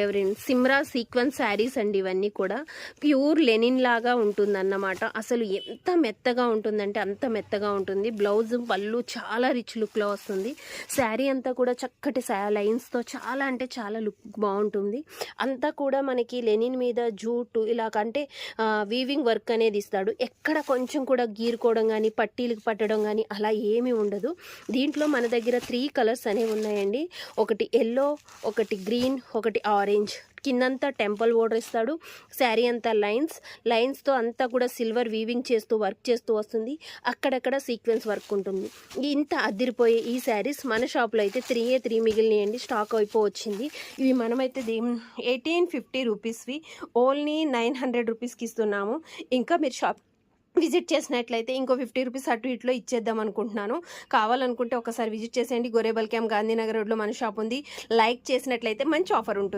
ఎవరిన్ సిమ్రా sequence saris అండి. ఇవన్నీ కూడా ప్యూర్ లెనిన్ లాగా ఉంటుందన్నమాట. అసలు ఎంత మెత్తగా ఉంటుందంటే అంత మెత్తగా ఉంటుంది. బ్లౌజ్ పళ్ళు చాలా రిచ్ లుక్లో వస్తుంది. శారీ అంతా కూడా చక్కటి లైన్స్తో చాలా అంటే చాలా లుక్ బాగుంటుంది. అంతా కూడా మనకి లెనిన్ మీద జూటు ఇలా అంటే వీవింగ్ వర్క్ అనేది ఇస్తాడు. ఎక్కడ కొంచెం కూడా గీరుకోవడం కానీ పట్టీలకు పట్టడం కానీ అలా ఏమీ ఉండదు. దీంట్లో మన దగ్గర 3 కలర్స్ అనేవి ఉన్నాయండి. ఒకటి ఎల్లో, ఒకటి గ్రీన్, ఒకటి ఆరెంజ్. కిందంతా టెంపుల్ బోర్డర్ ఇస్తాడు. శారీ అంతా లైన్స్తో అంతా కూడా సిల్వర్ వీవింగ్ చేస్తూ వర్క్ చేస్తూ వస్తుంది. అక్కడక్కడ సీక్వెన్స్ వర్క్ ఉంటుంది. ఇంత అదిరిపోయే ఈ శారీస్ మన షాప్లో అయితే 3 మిగిలినాయండి. స్టాక్ అయిపోవచ్చింది. ఇవి మనమైతే 1850 రూపీస్వి ఓన్లీ 900 రూపీస్కి ఇస్తున్నాము. ఇంకా మీరు షాప్ విజిట్ చేసినట్లయితే ఇంకో 50 రూపీస్ అటు ఇట్లో ఇచ్చేద్దాం అనుకుంటున్నాను. కావాలనుకుంటే ఒకసారి విజిట్ చేసేయండి. గోరేబల్ క్యాంప్ గాంధీనగర్ రోడ్లో మన షాప్ ఉంది. లైక్ చేసినట్లయితే మంచి ఆఫర్ ఉంటుంది.